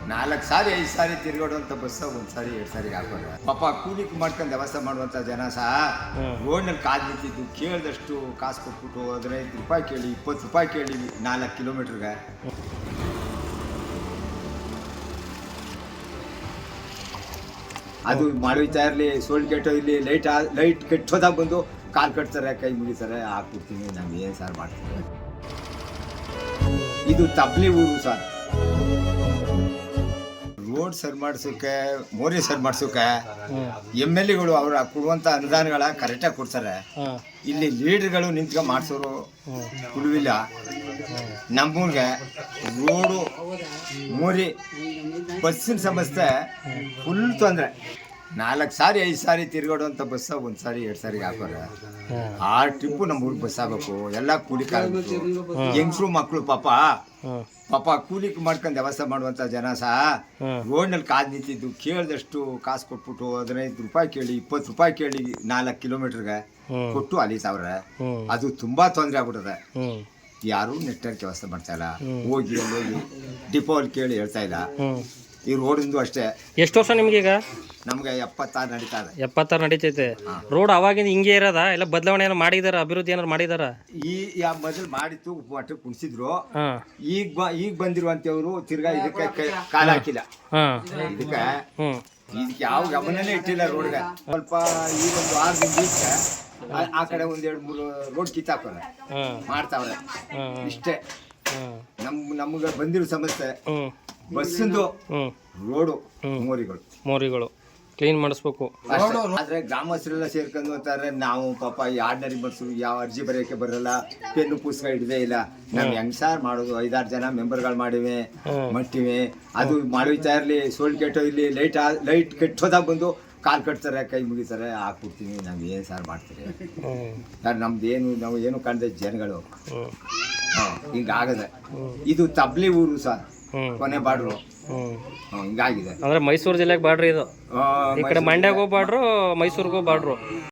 4 ಸಾರಿ 5 ಸಾರಿ ತಿರುಗಾಡುವಂಥ bus ಒಂದು ಸಾರಿ 2 ಸಾರಿಗೆ ಹಾಕೋರು. ಪಾಪ ಕೂಲಿಗೆ ಮಾಡ್ಕೊಂಡು ವ್ಯವಸ್ಥೆ ಮಾಡುವಂಥ ಜನ ಸಹ ರೋಡ್ನಲ್ಲಿ ಕಾದು ನಿಂತಿದ್ದು ಕೇಳಿದಷ್ಟು ಕಾಸು ಕೊಟ್ಬಿಟ್ಟು 15 ರೂಪಾಯಿ ಕೇಳಿ 20 ರೂಪಾಯಿ ಕೇಳಿ 4 ಕಿಲೋಮೀಟ್ರಿಗೆ. ಅದು ಮಾಡೋಯ್ತಾ ಇರಲಿ ಸೋಲ್ ಕೆಟ್ಟೋ ಇಲ್ಲಿ ಲೈಟ್ ಕೆಟ್ಟೋದಾಗ ಬಂದು ಕಾಲು ಕಟ್ತಾರೆ, ಕೈ ಮುಗಿತಾರೆ, ಹಾಕ್ಬಿಡ್ತೀನಿ. ನಾವು ಏನು ಸಾರ್ ಮಾಡ್ತೀವಿ. ಇದು ತಬ್ಲಿ ಊರು ಸರ್. ರೋಡ್ ಸರಿ ಮಾಡಿಸೋಕೆ, ಮೋರಿ ಸರಿ ಮಾಡಿಸೋಕೆ MLAಗಳು ಅವರ ಕೊಡುವಂಥ ಅನುದಾನಗಳ ಕರೆಕ್ಟಾಗಿ ಕೊಡ್ತಾರೆ. ಇಲ್ಲಿ ಲೀಡರ್ಗಳು ನಿಂತ್ಕೊಂಡು ಮಾಡಿಸೋರು ಕುಡುವಿಲ್ಲ. ನಮ್ಮೂರಿಗೆ ರೋಡು, ಮೋರಿ, ಬಸ್ಸಿನ ಸಮಸ್ಯೆ ಫುಲ್ ತೊಂದರೆ. 4 ಸಾರಿ 5 ಸಾರಿ ತಿರುಗಾಡುವಂಥ ಬಸ್ ಒಂದು ಸಾರಿ 2 ಸಾರಿಗೆ ಹಾಕೋರು. ಆ ಟ್ರಿಪ್ಪು ನಮ್ಮ ಊರಿಗೆ ಬಸ್ ಆಗಬೇಕು. ಎಲ್ಲ ಕೂಲಿ ಕಾಲಬೇಕು. ಹೆಂಗಸರು ಮಕ್ಕಳು ಪಾಪ ಕೂಲಿಗೆ ಮಾಡ್ಕೊಂಡು ವ್ಯವಸ್ಥೆ ಮಾಡುವಂಥ ಜನ ಸಹ ರೋಡ್ನಲ್ಲಿ ಕಾದು ನಿಂತಿದ್ದು ಕೇಳಿದಷ್ಟು ಕಾಸು ಕೊಟ್ಬಿಟ್ಟು 15 ರೂಪಾಯಿ ಕೇಳಿ 20 ರೂಪಾಯಿ ಕೇಳಿ 4 ಕಿಲೋಮೀಟ್ರಿಗೆ ಕೊಟ್ಟು ಅಲಿತಾವ್ರೆ. ಅದು ತುಂಬಾ ತೊಂದರೆ ಆಗ್ಬಿಟ್ಟದೆ. ಯಾರು ನೆಟ್ವರ್ಕ್ ವ್ಯವಸ್ಥೆ ಮಾಡ್ತಾ ಇಲ್ಲ. ಹೋಗಿ ಡಿಪೋಲ್ಲಿ ಕೇಳಿ ಹೇಳ್ತಾ ಇಲ್ಲ. ಈ ರೋಡಿಂದು ಅಷ್ಟೇ. ಎಷ್ಟು ವರ್ಷ ನಿಮ್ಗೀಗ? ನಮ್ಗೆ 76 ನಡೀತಾ ಇದೆ. 76 ನಡೀತೈತೆ. ರೋಡ್ ಅವಾಗಿಂದ ಹಿಂಗೆ ಇರೋದ ಇಲ್ಲ ಬದಲಾವಣೆ ಏನಾರು ಮಾಡಿದಾರ, ಅಭಿವೃದ್ಧಿ ಏನಾರು ಮಾಡಿದಾರ? ಮೊದಲು ಮಾಡಿತ್ತು, ಮಟ್ಟ ಕುಣಿಸಿದ್ರು. ಈಗ ಬಂದಿರುವಂತವ್ರು ತಿರ್ಗಾ ಇದಕ್ಕೆ ಕಾಲ ಹಾಕಿಲ್ಲ. ಇದಕ್ಕೆ ಯಾವ ಗಮನನೇ ಇಟ್ಟಿಲ್ಲ ರೋಡ್ಗೆ. ಸ್ವಲ್ಪ ಈ ಒಂದು 6 ದಿನಕ್ಕೆ ಆ ಕಡೆ 1-2-3 ರೋಡ್ ಕಿತ್ತಾಕೋರೆ ಮಾಡ್ತಾವ್ರೆ. ಇಷ್ಟೇ ನಮ್ಗೆ ಬಂದಿರೋ ಸಮಸ್ಯೆ. ಬಸ್ಸಿಂದು, ರೋಡು, ಮೋರಿಗಳು ಕ್ಲೀನ್ ಮಾಡಿಸ್ಬೇಕು. ಆದ್ರೆ ಗ್ರಾಮಸ್ಥರೆಲ್ಲ ಸೇರ್ಕೊಂಡು ಅಂತಾರೆ. ನಾವು ಪಾಪ ಆರ್ಡಿನರಿ ಬಸ್ಸು ಯಾವ ಅರ್ಜಿ ಬರೆಯೋಕೆ ಬರಲ್ಲ, ಪೆನ್ನು ಪುಸ್ತಕ ಹಿಡ್ದೇ ಇಲ್ಲ. ನಾವು ಹೆಂಗ್ ಸಾರ್ ಮಾಡೋದು? 5-6 ಜನ ಮೆಂಬರ್ಗಳು ಮಾಡಿವೆ, ಮಟ್ಟಿವೆ. ಅದು ಮಾಡೋಯ್ತಾ ಇರಲಿ ಸೋಲ್ ಕೆಟ್ಟೋ ಇಲ್ಲಿ ಲೈಟ್ ಕೆಟ್ಟೋದಾಗ ಬಂದು ಕಾಲು ಕಟ್ತಾರೆ, ಕೈ ಮುಗಿತಾರೆ, ಹಾಕ್ಬಿಡ್ತೀನಿ. ನಾವು ಏನು ಸಾರ್ ಮಾಡ್ತೀರಿ ಸರ್? ನಮ್ದೇನು ನಾವು ಏನು ಕಾಣದೆ ಜನಗಳು ಹಿಂಗಾಗದೆ. ಇದು ತಬ್ಲಿ ಊರು ಸರ್, ಕೊನೆ ಬಾರ್ಡ್ರು. ಹಿಂಗಾಗಿದೆ. ಅಂದ್ರೆ ಮೈಸೂರು ಜಿಲ್ಲೆಗೆ ಬಾರ್ಡ್ರ್ ಇದು. ಈ ಕಡೆ ಮಂಡ್ಯಗೂ ಬಾರ್ಡ್ರು, ಮೈಸೂರಿಗೂ ಬಾರ್ಡ್ರು.